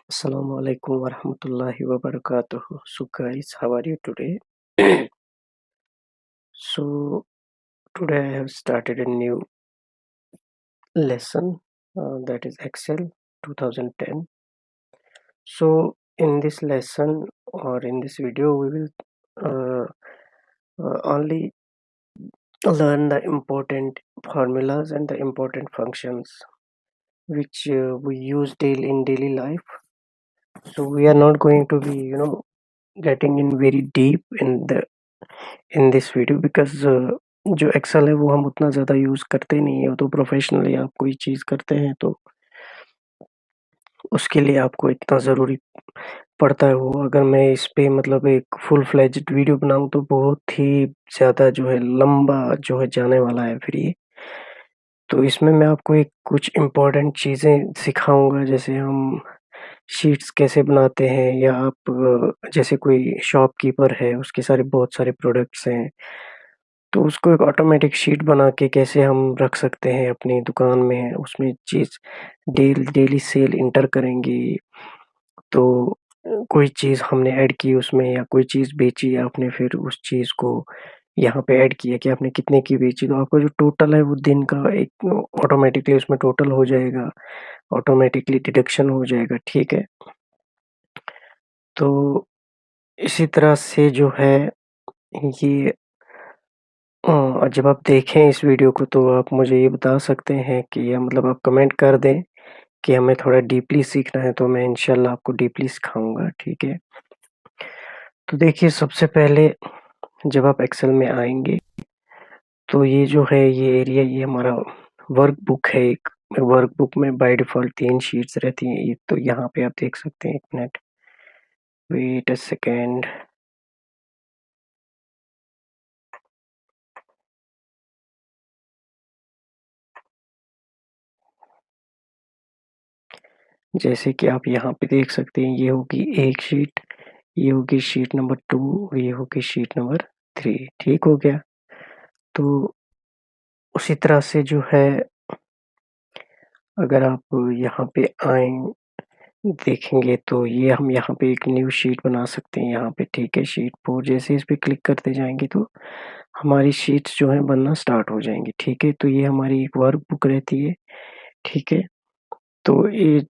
Assalamu alaikum warahmatullahi wabarakatuh. So guys, how are you today? So today I have started a new lesson that is Excel 2010. So in this lesson or in this video, we will uh, only learn the important formulas and the important functions which we use daily in daily life. So we are not going to be, getting in very deep in this video because जो Excel है वो हम उतना ज़्यादा use करते नहीं है। तो प्रोफेशनली आप कोई चीज़ करते हैं तो उसके लिए आपको इतना ज़रूरी पड़ता है वो। अगर मैं इस पे मतलब एक फुल फ्लेज्ड वीडियो बनाऊँ तो बहुत ही ज़्यादा जो है लंबा जो है जाने वाला है फिर ये। तो इसमें मैं आपको एक कुछ इम्पोर्टेंट चीज़ें सिखाऊँगा, जैसे हम शीट्स कैसे बनाते हैं, या आप जैसे कोई शॉपकीपर है, उसके सारे बहुत सारे प्रोडक्ट्स हैं, तो उसको एक ऑटोमेटिक शीट बना के कैसे हम रख सकते हैं अपनी दुकान में। उसमें चीज़ डेली सेल इंटर करेंगे, तो कोई चीज़ हमने ऐड की उसमें, या कोई चीज़ बेची आपने, फिर उस चीज़ को यहाँ पे ऐड किया कि आपने कितने की बेची, तो आपका जो टोटल है वो दिन का एक ऑटोमेटिकली उसमें टोटल हो जाएगा, ऑटोमेटिकली डिडक्शन हो जाएगा, ठीक है? तो इसी तरह से जो है ये जब आप देखें इस वीडियो को तो आप मुझे ये बता सकते हैं कि, या मतलब आप कमेंट कर दें कि हमें थोड़ा डीपली सीखना है, तो मैं इंशाल्लाह आपको डीपली सिखाऊँगा, ठीक है? तो देखिए, सबसे पहले जब आप एक्सेल में आएँगे, तो ये जो है ये एरिया, ये हमारा वर्कबुक है एक। वर्कबुक में बाय डिफ़ॉल्ट 3 शीट्स रहती हैं, ये तो यहाँ पे आप देख सकते हैं। 1 मिनट, वेट अ सेकंड। जैसे कि आप यहाँ पे देख सकते हैं, ये होगी एक शीट, ये होगी शीट नंबर 2, ये होगी शीट नंबर 3, ठीक हो गया? तो उसी तरह से जो है, अगर आप यहाँ पे आएँ, देखेंगे तो ये हम यहाँ पे एक न्यू शीट बना सकते हैं यहाँ पे, ठीक है? शीट 4 जैसे इस पे क्लिक करते जाएँगे तो हमारी शीट्स जो हैं बनना स्टार्ट हो जाएँगी, ठीक है? तो ये हमारी एक वर्कबुक रहती है, ठीक है? तो ये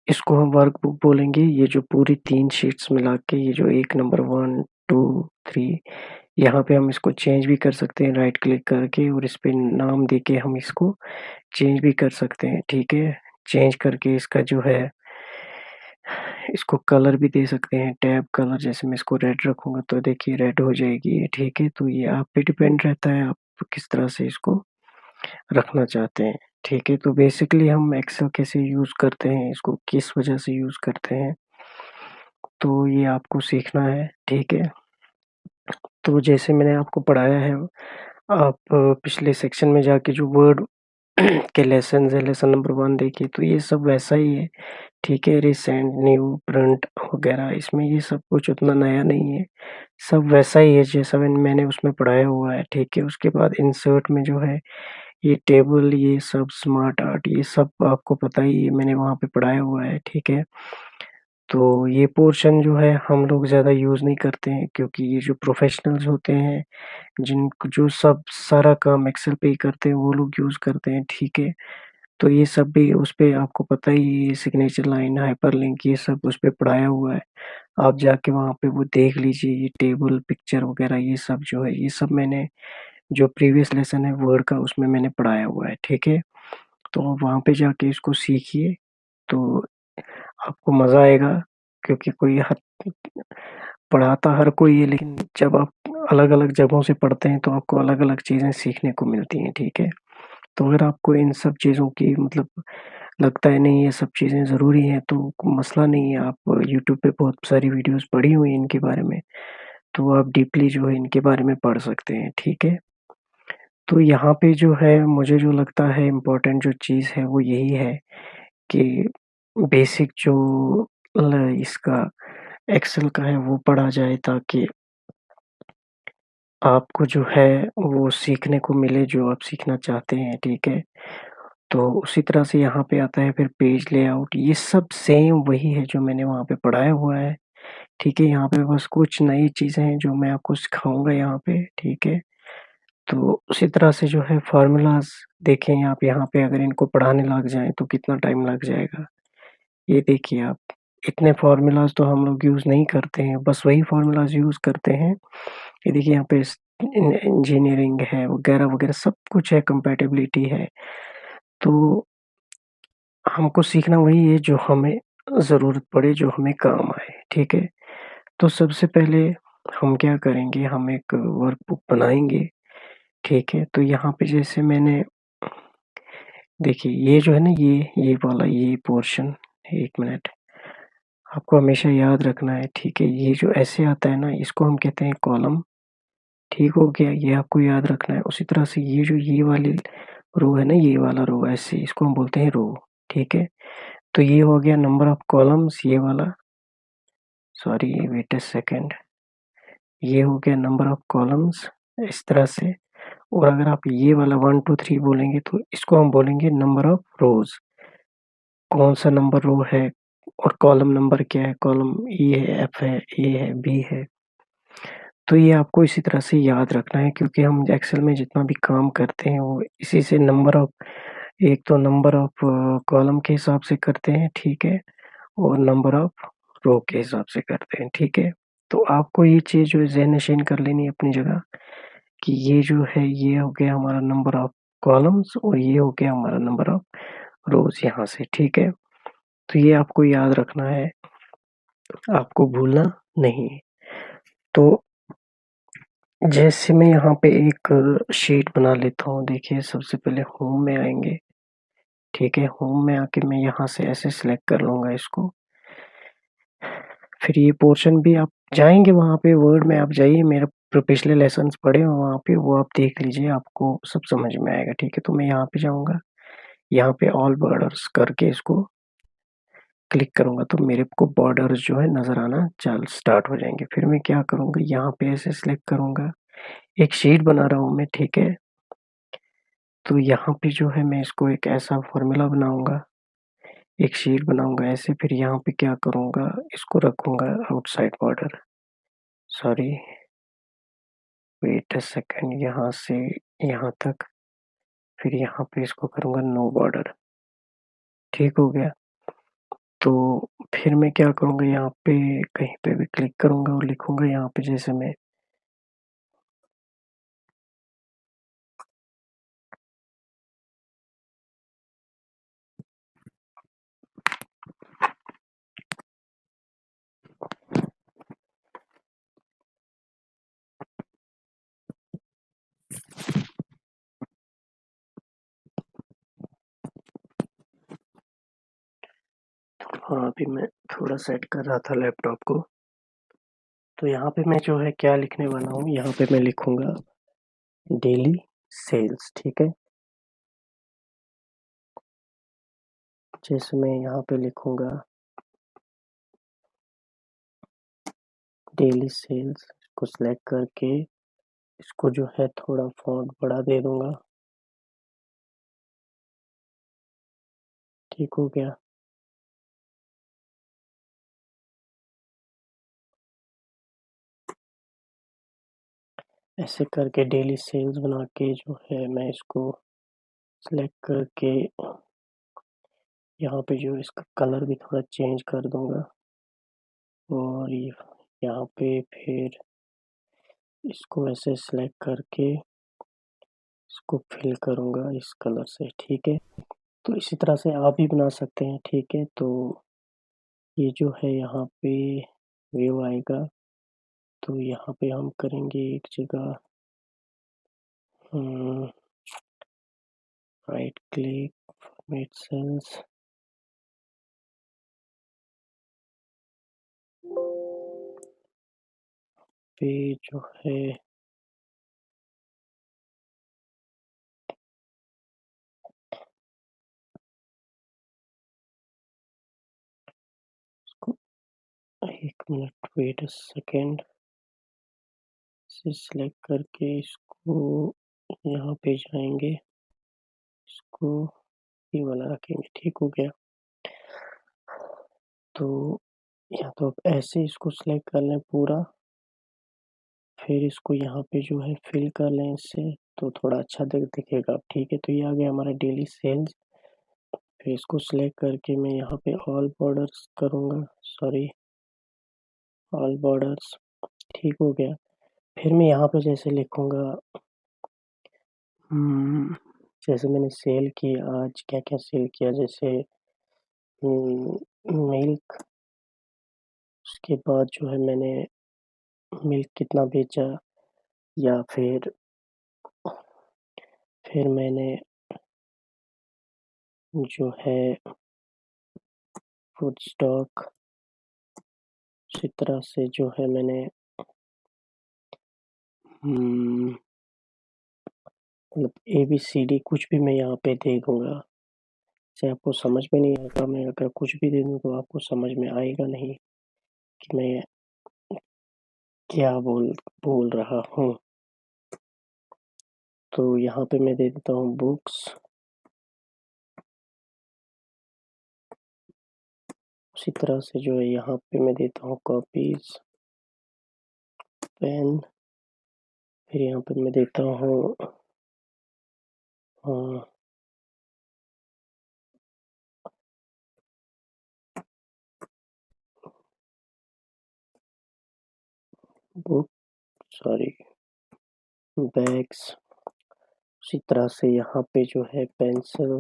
इसको हम वर्कबुक बोलेंगे। ये जो पूरी 3 शीट्स मिला के, ये जो एक नंबर 1, 2, 3, यहाँ पे हम इसको चेंज भी कर सकते हैं राइट क्लिक करके, और इस पे नाम देके हम इसको चेंज भी कर सकते हैं, ठीक है? चेंज करके इसका जो है, इसको कलर भी दे सकते हैं, टैब कलर। जैसे मैं इसको रेड रखूँगा तो देखिए रेड हो जाएगी ये, ठीक है? तो ये आप पे डिपेंड रहता है, आप किस तरह से इसको रखना चाहते हैं, ठीक है? तो बेसिकली हम एक्सेल कैसे यूज़ करते हैं, इसको किस वजह से यूज़ करते हैं, तो ये आपको सीखना है, ठीक है? तो जैसे मैंने आपको पढ़ाया है, आप पिछले सेक्शन में जाके जो वर्ड के लेसन्स हैं, लेसन नंबर 1 देखिए, तो ये सब वैसा ही है, ठीक है? रिसेंट, न्यू, करंट वगैरह, इसमें ये सब कुछ उतना नया नहीं है, सब वैसा ही है जैसा मैंने उसमें पढ़ाया हुआ है, ठीक है? उसके बाद इंसर्ट में जो है, ये टेबल, ये सब स्मार्ट आर्ट, ये सब आपको पता ही है, मैंने वहाँ पे पढ़ाया हुआ है, ठीक है? तो ये पोर्शन जो है हम लोग ज़्यादा यूज़ नहीं करते हैं, क्योंकि ये जो प्रोफ़ेशनल्स होते हैं, जिनको जो सब सारा काम एक्सेल पे ही करते हैं, वो लोग यूज़ करते हैं, ठीक है? तो ये सब भी उस पे आपको पता ही है, सिग्नेचर लाइन, हाइपरलिंक, ये सब उस पे पढ़ाया हुआ है। आप जाके वहाँ पे वो देख लीजिए, ये टेबल, पिक्चर वगैरह ये सब जो है, ये सब मैंने जो प्रीवियस लेसन है वर्ड का, उसमें मैंने पढ़ाया हुआ है, ठीक है? तो आप वहाँ पे जाके इसको सीखिए, तो आपको मज़ा आएगा, क्योंकि कोई हर पढ़ाता हर कोई है, लेकिन जब आप अलग-अलग जगहों से पढ़ते हैं, तो आपको अलग-अलग चीज़ें सीखने को मिलती हैं, ठीक है? तो अगर आपको इन सब चीज़ों की मतलब लगता है नहीं ये सब चीज़ें ज़रूरी हैं, तो मसला नहीं है, आप यूट्यूब पे बहुत सारी वीडियोज़ पड़ी हुई हैं इनके बारे में, तो आप डीपली जो है इनके बारे में पढ़ सकते हैं, ठीक है? तो यहाँ पे जो है मुझे जो लगता है इम्पोर्टेंट जो चीज़ है वो यही है कि बेसिक जो इसका एक्सेल का है वो पढ़ा जाए, ताकि आपको जो है वो सीखने को मिले जो आप सीखना चाहते हैं, ठीक है? तो उसी तरह से यहाँ पे आता है फिर पेज लेआउट, ये सब सेम वही है जो मैंने वहाँ पे पढ़ाया हुआ है, ठीक है? यहाँ पे बस कुछ नई चीज़ें हैं जो मैं आपको सिखाऊँगा यहाँ पे, ठीक है? तो उसी तरह से जो है फ़ॉर्मूलाज़ देखें आप यहाँ पे अगर इनको पढ़ाने लग जाएँ तो कितना टाइम लग जाएगा। ये देखिए आप, इतने फ़ॉर्मूलाज़ तो हम लोग यूज़ नहीं करते हैं, बस वही फ़ॉर्मूलाज़ यूज़ करते हैं। ये देखिए यहाँ पे इंजीनियरिंग है वगैरह-वगैरह सब कुछ है, कंपैटिबिलिटी है। तो हमको सीखना वही है जो हमें ज़रूरत पड़े, जो हमें काम आए, ठीक है? तो सबसे पहले हम क्या करेंगे, हम एक वर्कबुक बनाएँगे, ठीक है? तो यहाँ पे जैसे मैंने देखिए ये जो है ना ये वाला ये पोर्शन 1 मिनट, आपको हमेशा याद रखना है, ठीक है? ये जो ऐसे आता है ना इसको हम कहते हैं कॉलम, ठीक हो गया? ये आपको याद रखना है। उसी तरह से ये जो ये वाली रो है ना, ये वाला रो ऐसे इसको हम बोलते हैं रो, ठीक है? तो ये हो गया नंबर ऑफ कॉलम्स ये वाला, सॉरी वेट अ सेकंड, ये हो गया नंबर ऑफ कॉलम्स इस तरह से। और अगर आप ये वाला 1 2 3 बोलेंगे तो इसको हम बोलेंगे नंबर ऑफ रोज़। कौन-सा नंबर रो है और कॉलम नंबर क्या है, कॉलम ई है, एफ है, ए है, बी है। तो ये आपको इसी तरह से याद रखना है क्योंकि हम एक्सेल में जितना भी काम करते हैं वो इसी से नंबर ऑफ एक तो नंबर ऑफ कॉलम के हिसाब से करते हैं, ठीक है? और नंबर ऑफ रो के हिसाब से करते हैं, ठीक है? तो आपको ये चीज़ जो है ज़हन-नशीन कर लेनी है अपनी जगह कि ये जो है ये हो गया हमारा नंबर ऑफ कॉलम्स और ये हो गया हमारा नंबर ऑफ रोज़ यहाँ से, ठीक है? तो ये आपको याद रखना है, आपको भूलना नहीं है। तो जैसे मैं यहाँ पे एक शीट बना लेता हूँ, देखिए सबसे पहले होम में आएँगे, ठीक है? होम में आके मैं यहाँ से ऐसे सिलेक्ट कर लूँगा इसको। फिर ये पोर्शन भी आप जाएँगे वहाँ पे वर्ड में आप जाइए मेरे पिछले लेसन्स पड़े हैं वहाँ पे, वो आप देख लीजिए आपको सब समझ में आएगा, ठीक है? तो मैं यहाँ पे जाऊँगा, यहाँ पे ऑल बॉर्डर्स करके इसको क्लिक करूँगा तो मेरे को बॉर्डर्स जो है नज़र आना चल स्टार्ट हो जाएँगे। फिर मैं क्या करूँगा यहाँ पे ऐसे सिलेक्ट करूँगा, एक शीट बना रहा हूँ मैं, ठीक है? तो यहाँ पे जो है मैं इसको एक ऐसा फ़ॉर्मूला बनाऊँगा, एक शीट बनाऊँगा ऐसे फिर यहाँ पे क्या करूँगा, इसको रखूँगा outside border, sorry wait a second यहाँ से यहाँ तक, फिर यहाँ पे इसको करूँगा नो बॉर्डर, ठीक हो गया? तो फिर मैं क्या करूँगा यहाँ पे कहीं पे भी क्लिक करूँगा और लिखूँगा यहाँ पे जैसे मैं हाँ, अभी मैं थोड़ा सेट कर रहा था लैपटॉप को। तो यहाँ पे मैं जो है क्या लिखने वाला हूँ, यहाँ पे मैं लिखूँगा डेली सेल्स, ठीक है? जैसे मैं यहाँ पे लिखूँगा डेली सेल्स को सिलेक्ट करके इसको जो है थोड़ा फ़ॉन्ट बड़ा दे दूँगा, ठीक हो गया? ऐसे करके डेली सेल्स बना के जो है मैं इसको सिलेक्ट करके यहाँ पे जो इसका कलर भी थोड़ा चेंज कर दूँगा और ये यहाँ पे फिर इसको ऐसे सिलेक्ट करके इसको फिल करूँगा इस कलर से, ठीक है? तो इसी तरह से आप भी बना सकते हैं, ठीक है? तो ये जो है यहाँ पे व्यू आएगा, तो यहाँ पे हम करेंगे एक जगह राइट क्लिक फॉर्मेट सेल्स पे जो है इसको 1 मिनट वेट अ सेकंड से सिलेक्ट करके इसको यहाँ पे जाएँगे, इसको ये वाला रखेंगे, ठीक हो गया। तो या तो आप ऐसे इसको सिलेक्ट कर लें पूरा, फिर इसको यहाँ पे जो है फिल कर लें इससे, तो थोड़ा अच्छा दिखेगा। ठीक है, तो ये आ गया हमारा डेली सेल्स। फिर इसको सिलेक्ट करके मैं यहाँ पे ऑल बॉर्डर्स करूँगा, सॉरी ऑल बॉर्डर्स, ठीक हो गया। फिर मैं यहाँ पे जैसे लिखूँगा जैसे मैंने सेल की आज क्या क्या सेल किया, जैसे मिल्क, उसके बाद जो है मैंने मिल्क कितना बेचा, या फिर मैंने जो है फूड स्टॉक, उसी तरह से जो है मैंने मतलब ABCD कुछ भी मैं यहाँ पे दे दूँगा। से आपको समझ में नहीं आएगा, मैं अगर कुछ भी दे दूँ तो आपको समझ में आएगा नहीं कि मैं क्या बोल रहा हूँ। तो यहाँ पे मैं दे देता हूँ बुक्स, उसी तरह से जो है यहाँ पे मैं देता हूँ कॉपीज, पेन, फिर यहाँ पे मैं देता हूँ बुक, सॉरी बैग्स, उसी तरह से यहाँ पे जो है पेंसिल,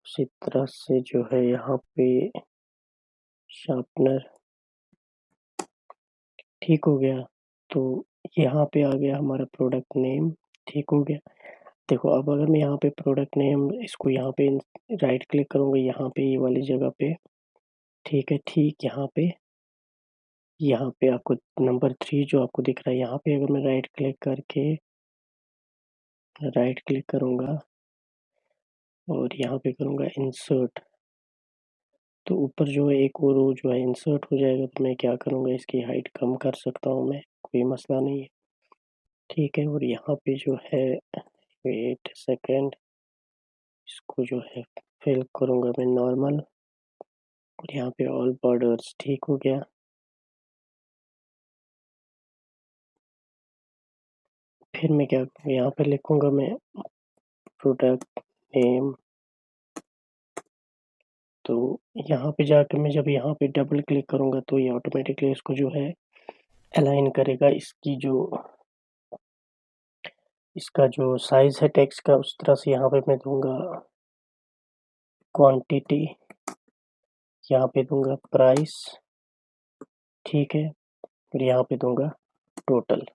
उसी तरह से जो है यहाँ पे शार्पनर, ठीक हो गया। तो यहाँ पे आ गया हमारा प्रोडक्ट नेम, ठीक हो गया। देखो अब अगर मैं यहाँ पे प्रोडक्ट नेम इसको यहाँ पे राइट क्लिक करूँगा यहाँ पे ये वाली जगह पे, ठीक है, ठीक यहाँ पे आपको नंबर 3 जो आपको दिख रहा है, यहाँ पे अगर मैं राइट क्लिक करूँगा और यहाँ पे करूँगा इंसर्ट, तो ऊपर जो है एक और रो जो है इंसर्ट हो जाएगा। तो मैं क्या करूँगा, इसकी हाइट कम कर सकता हूँ मैं, कोई मसला नहीं है, ठीक है। और यहाँ पे जो है वेट सेकंड, इसको जो है फिल करूँगा मैं नॉर्मल, और यहाँ पे ऑल बॉर्डर्स, ठीक हो गया। फिर मैं क्या करूँगा, यहाँ पे लिखूँगा मैं प्रोडक्ट नेम, तो यहाँ पे जाकर मैं जब यहाँ पे डबल क्लिक करूँगा तो ये ऑटोमेटिकली इसको जो है अलाइन करेगा, इसका जो साइज है टेक्स्ट का, उस तरह से यहाँ पे मैं दूंगा क्वांटिटी, यहाँ पे दूंगा प्राइस, ठीक है, और यहाँ पे दूंगा टोटल,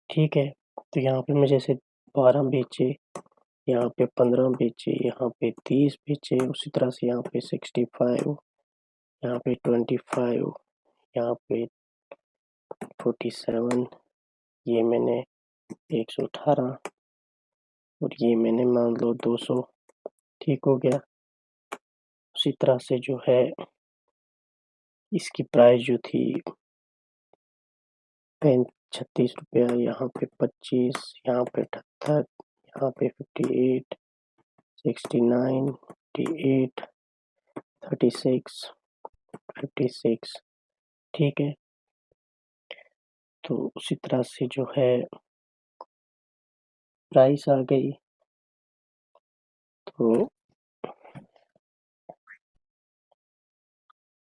ठीक है। तो यहाँ पे मैं जैसे 12 बेचे, यहाँ पे 15 बेचे, यहाँ पे 30 बेचे, उसी तरह से यहाँ पे 65, यहाँ पे 25, यहाँ पे 47, ये मैंने 118, और ये मैंने मान लो 200, ठीक हो गया। उसी तरह से जो है इसकी प्राइस जो थी 36 रुपया, यहाँ पे 25, यहाँ पे 78, यहाँ पे 58, 69, 58, 36, 56, ठीक है। तो उसी तरह से जो है प्राइस आ गई। तो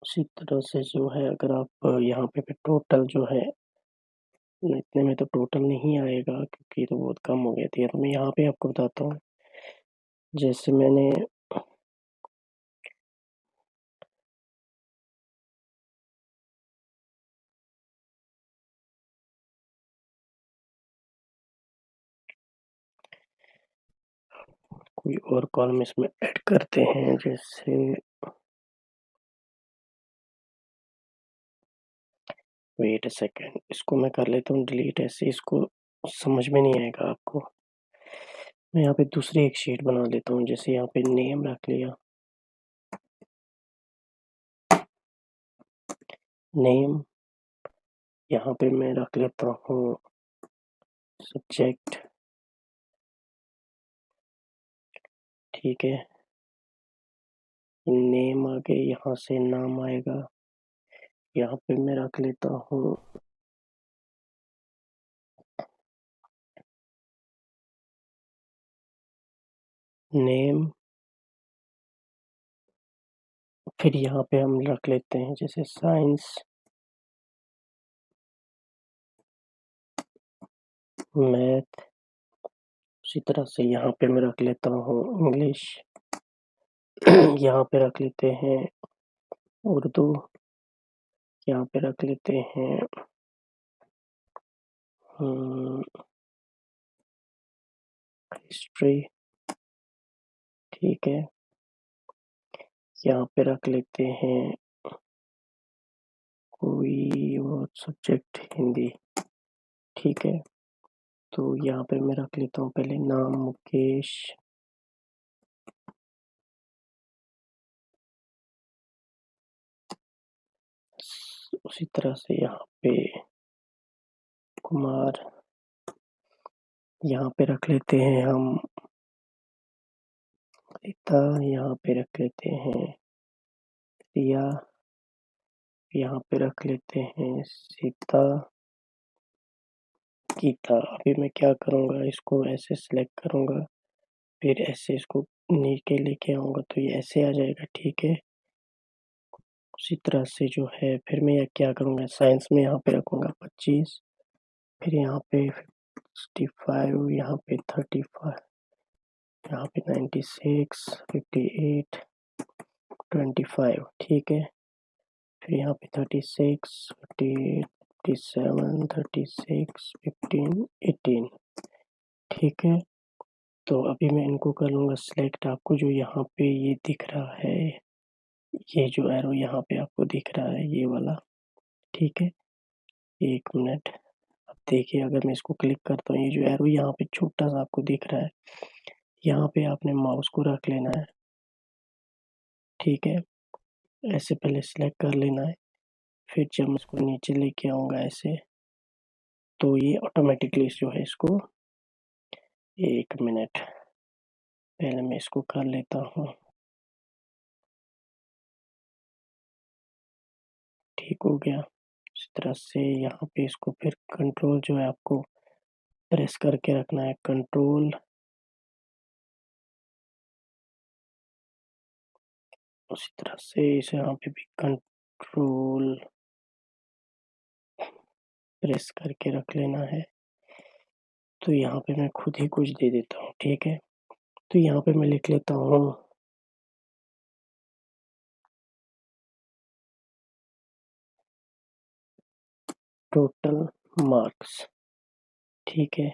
उसी तरह से जो है अगर आप यहाँ पे टोटल जो है, इतने में तो टोटल नहीं आएगा क्योंकि ये तो बहुत कम हो गया था। तो मैं यहाँ पे आपको बताता हूँ, जैसे मैंने कोई और कॉलम इसमें ऐड करते हैं, जैसे वेट अ सेकेंड, इसको मैं कर लेता हूँ डिलीट, ऐसे इसको समझ में नहीं आएगा आपको। मैं यहाँ पे दूसरी एक शीट बना लेता हूँ, जैसे यहाँ पे नेम रख लिया, नेम, यहाँ पे मैं रख लेता हूँ सब्जेक्ट, ठीक है। नेम आ गए, यहाँ से नाम आएगा, यहाँ पे मैं रख लेता हूँ नेम। फिर यहाँ पे हम रख लेते हैं जैसे साइंस, मैथ। उसी तरह से यहाँ पे मैं रख लेता हूँ इंग्लिश। यहाँ पे रख लेते हैं उर्दू। यहाँ पे रख लेते हैं हिस्ट्री। ठीक है। यहाँ पे रख लेते हैं कोई और सब्जेक्ट, हिंदी। ठीक है। तो यहाँ पे मैं रख लेता हूँ पहले नाम मुकेश। उसी तरह से यहाँ पे कुमार। यहाँ पे रख लेते हैं हम रीता। यहाँ पे रख लेते हैं रिया। यहाँ पे रख लेते हैं सीता, गीता। अभी मैं क्या करूँगा, इसको ऐसे सेलेक्ट करूँगा, फिर ऐसे इसको नीचे लेके आऊँगा तो ये ऐसे आ जाएगा। ठीक है। उसी तरह से जो है फिर मैं यह क्या करूँगा, साइंस में यहाँ पे रखूँगा 25, फिर यहाँ पे 65, यहाँ पे 35, यहाँ पे 96, 58, 25। ठीक है। फिर यहाँ पे 36, 58, 57, 36, 15, 18। ठीक है। तो अभी मैं इनको कर लूँगा सिलेक्ट। आपको जो यहाँ पे ये दिख रहा है, ये जो एरो यहाँ पे आपको दिख रहा है, ये वाला। ठीक है। 1 मिनट। अब देखिए, अगर मैं इसको क्लिक करता हूँ, ये जो एरो यहाँ पे छोटा सा आपको दिख रहा है, यहाँ पे आपने माउस को रख लेना है। ठीक है। ऐसे पहले सिलेक्ट कर लेना है, फिर जब मैं इसको नीचे लेके आऊँगा ऐसे, तो ये ऑटोमेटिकली जो है इसको 1 मिनट पहले मैं इसको कर लेता हूँ। ठीक हो गया। इस तरह से यहाँ पे इसको फिर कंट्रोल जो है आपको प्रेस करके रखना है, कंट्रोल। उसी तरह से इसे यहाँ पे भी कंट्रोल प्रेस करके रख लेना है। तो यहाँ पे मैं खुद ही कुछ दे देता हूँ। ठीक है। तो यहाँ पे मैं लिख लेता हूँ टोटल मार्क्स। ठीक है।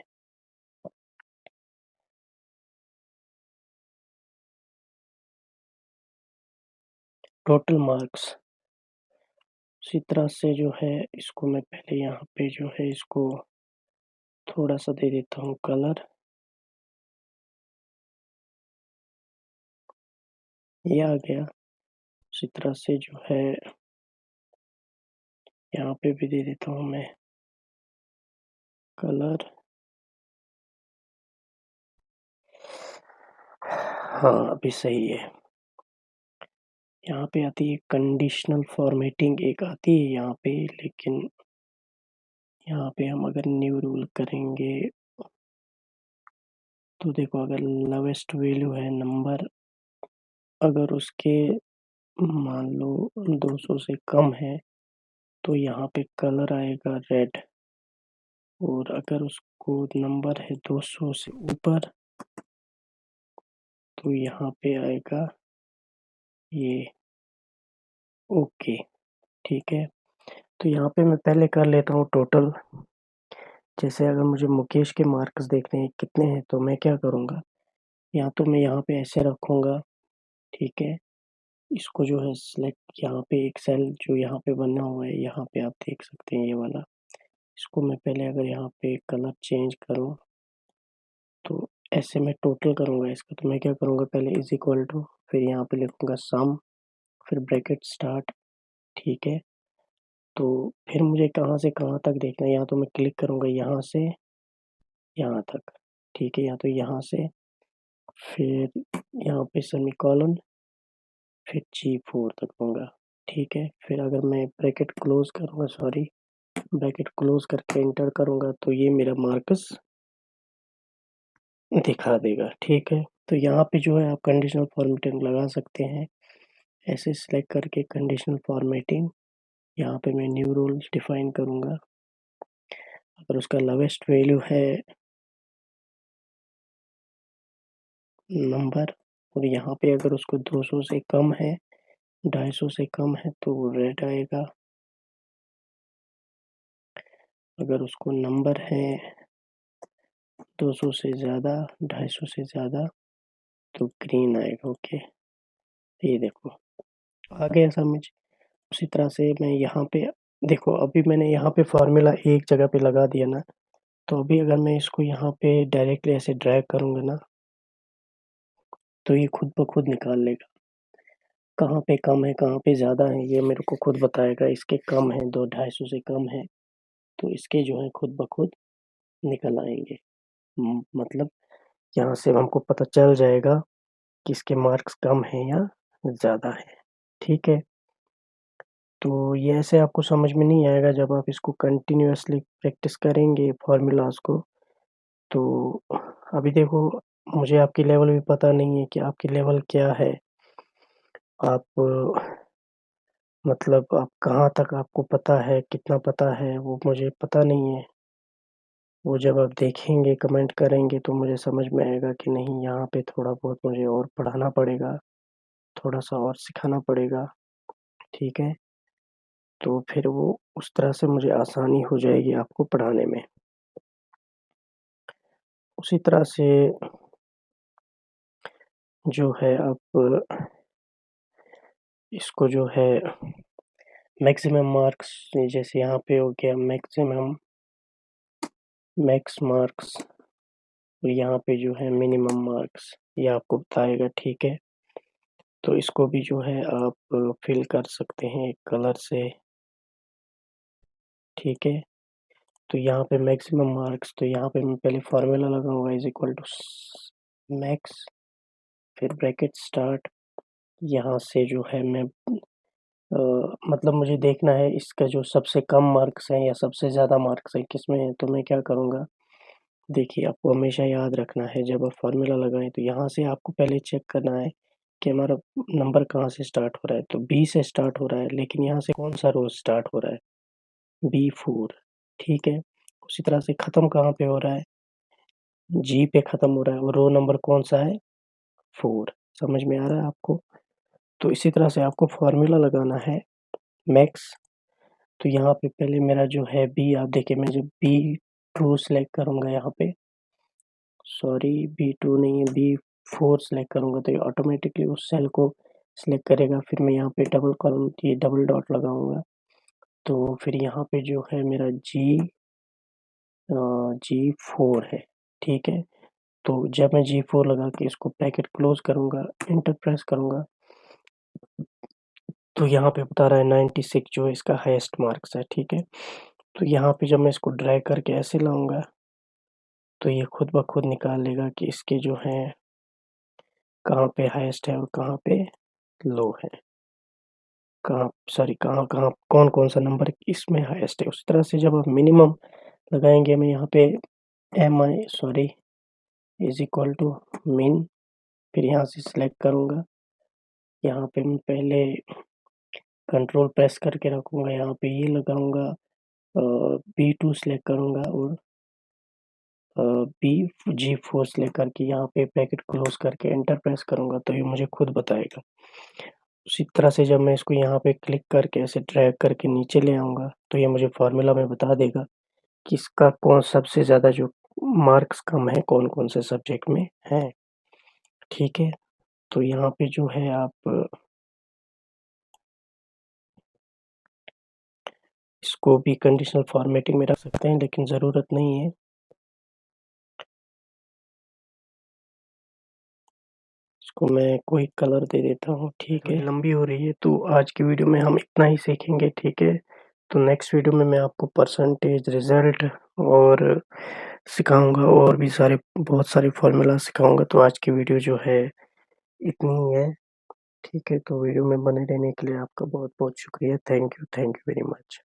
Total marks. उसी तरह से जो है इसको मैं पहले यहाँ पे जो है इसको थोड़ा सा दे देता हूँ कलर। ये आ गया। उसी तरह से जो है यहाँ पे भी दे देता हूँ मैं कलर। हाँ, अभी सही है। यहाँ पे आती है कंडीशनल फॉर्मेटिंग, एक आती है यहाँ पे, लेकिन यहाँ पे हम अगर न्यू रूल करेंगे तो देखो, अगर लोवेस्ट वैल्यू है नंबर, अगर उसके मान लो 200 से कम है तो यहाँ पे कलर आएगा रेड, और अगर उसको नंबर है 200 से ऊपर तो यहाँ पे आएगा ये ओके। ठीक है। तो यहाँ पे मैं पहले कर लेता हूँ टोटल। जैसे अगर मुझे मुकेश के मार्क्स देखने हैं कितने हैं, तो मैं क्या करूँगा, या तो मैं यहाँ पे ऐसे रखूँगा। ठीक है। इसको जो है सिलेक्ट, यहाँ पे एक सेल जो यहाँ पे बना हुआ है, यहाँ पे आप देख सकते हैं ये वाला। इसको मैं पहले अगर यहाँ पे कलर चेंज करूँ तो ऐसे मैं टोटल करूँगा इसका। तो मैं क्या करूँगा, पहले इज इक्वल टू, फिर यहाँ पे लिखूँगा सम, फिर ब्रैकेट स्टार्ट। ठीक है। तो फिर मुझे कहाँ से कहाँ तक देखना है, या तो मैं क्लिक करूँगा यहाँ से यहाँ तक। ठीक है। या तो यहाँ से फिर यहाँ पे सेमीकोलन, फिर G4 तक दूँगा, ठीक है। फिर अगर मैं ब्रैकेट क्लोज़ करूँगा, सॉरी, ब्रैकेट क्लोज़ करके एंटर करूँगा तो ये मेरा मार्कस दिखा देगा, ठीक है। तो यहाँ पे जो है आप कंडीशनल फॉर्मेटिंग लगा सकते हैं, ऐसे सिलेक्ट करके कंडीशनल फॉर्मेटिंग, यहाँ पे मैं न्यू रोल डिफाइन करूँगा। अगर उसका लोवेस्ट वैल्यू है नंबर, और यहाँ पे अगर उसको 200 से कम है, 250 से कम है तो रेड आएगा। अगर उसको नंबर है 200 से ज़्यादा, 250 से ज़्यादा तो ग्रीन आएगा, ओके। ये देखो आ गया समझ। उसी तरह से मैं यहाँ पे देखो, अभी मैंने यहाँ पे फार्मूला एक जगह पे लगा दिया ना, तो अभी अगर मैं इसको यहाँ पे डायरेक्टली ऐसे ड्रैग करूँगा ना, तो ये खुद ब खुद निकाल लेगा कहाँ पे कम है कहाँ पे ज़्यादा है, ये मेरे को खुद बताएगा। इसके कम है, 200-250 से कम है तो इसके जो है खुद ब खुद निकल आएंगे। मतलब यहाँ से हमको पता चल जाएगा कि इसके मार्क्स कम है या ज़्यादा है, ठीक है। तो ये ऐसे आपको समझ में नहीं आएगा, जब आप इसको कंटिन्यूअसली प्रैक्टिस करेंगे फार्मूलाज को। तो अभी देखो, मुझे आपकी लेवल भी पता नहीं है कि आपकी लेवल क्या है। आप मतलब आप कहाँ तक आपको पता है, कितना पता है, वो मुझे पता नहीं है। वो जब आप देखेंगे, कमेंट करेंगे तो मुझे समझ में आएगा कि नहीं, यहाँ पे थोड़ा बहुत मुझे और पढ़ाना पड़ेगा, थोड़ा-सा और सिखाना पड़ेगा, ठीक है? तो फिर वो उस तरह से मुझे आसानी हो जाएगी आपको पढ़ाने में। उसी तरह से जो है आप इसको जो है मैक्सिमम मार्क्स, जैसे यहाँ पे हो गया मैक्सिमम, मैक्स मार्क्स, और यहाँ पे जो है मिनिमम मार्क्स, ये आपको बताएगा, ठीक है। तो इसको भी जो है आप फिल कर सकते हैं कलर से, ठीक है। तो यहाँ पे मैक्सिमम मार्क्स, तो यहाँ पे मैं पहले फार्मूला लगाऊंगा, इज इक्वल टू मैक्स, फिर ब्रैकेट स्टार्ट। यहाँ से जो है मैं मतलब मुझे देखना है इसका जो सबसे कम मार्क्स है या सबसे ज़्यादा मार्क्स है किस में है, तो मैं क्या करूँगा, देखिए आपको हमेशा याद रखना है जब आप फार्मूला लगाएं तो यहाँ से आपको पहले चेक करना है कि हमारा नंबर कहाँ से स्टार्ट हो रहा है। तो बी से स्टार्ट हो रहा है, लेकिन यहाँ से कौन सा रो स्टार्ट हो रहा है, B4, ठीक है। उसी तरह से ख़त्म कहाँ पे हो रहा है, जी पे ख़त्म हो रहा है, और रो नंबर कौन सा है, 4। समझ में आ रहा है आपको। तो इसी तरह से आपको फार्मूला लगाना है मैक्स। तो यहाँ पे पहले मेरा जो है बी, आप देखिए मैं जब B2 सेलेक्ट करूँगा, यहाँ पे सॉरी B2 नहीं है, B4 सेलेक्ट करूँगा तो ये ऑटोमेटिकली उस सेल को सिलेक्ट करेगा। फिर मैं यहाँ पे डबल कॉलम, ये डबल डॉट लगाऊंगा, तो फिर यहाँ पे जो है मेरा G4 है, ठीक है। तो जब मैं G4 लगा के इसको ब्रैकेट क्लोज करूँगा, एंटर प्रेस करूँगा, तो यहाँ पे बता रहा है 96 जो है इसका हाईएस्ट मार्क्स है, ठीक है। तो यहाँ पे जब मैं इसको ड्रैग करके ऐसे लाऊंगा तो ये खुद ब खुद निकाल लेगा कि इसके जो है कहाँ पे हाईएस्ट है और कहाँ पे लो है, कहाँ सॉरी कहाँ कहाँ कौन कौन सा नंबर इसमें हाईएस्ट है। उसी तरह से जब आप मिनिमम लगाएंगे, मैं यहाँ पे सॉरी इज इक्वल टू मिन, फिर यहाँ से सिलेक्ट करूँगा। यहाँ पे मैं पहले कंट्रोल प्रेस करके रखूँगा, यहाँ पे ये लगाऊँगा, B2 सेलेक्ट करूँगा और G4 सेलेक्ट करके यहाँ पे ब्रैकेट क्लोज करके एंटर प्रेस करूँगा, तो ये मुझे खुद बताएगा। उसी तरह से जब मैं इसको यहाँ पे क्लिक करके ऐसे ड्रैग करके नीचे ले आऊँगा, तो ये मुझे फार्मूला में बता देगा कि इसका कौन सबसे ज़्यादा जो मार्क्स कम है कौन-कौन से सब्जेक्ट में है, ठीक है। तो यहाँ पे जो है आप इसको भी कंडीशनल फॉर्मेटिंग में रख सकते हैं, लेकिन ज़रूरत नहीं है। इसको मैं कोई कलर दे देता हूँ, ठीक है। लंबी हो रही है तो आज की वीडियो में हम इतना ही सीखेंगे, ठीक है। तो नेक्स्ट वीडियो में मैं आपको परसेंटेज, रिजल्ट और सिखाऊँगा और भी बहुत सारे फ़ॉर्मूला सिखाऊँगा। तो आज की वीडियो जो है इतनी ही है। ठीक है, तो वीडियो में बने रहने के लिए आपका बहुत-बहुत शुक्रिया। Thank you very much.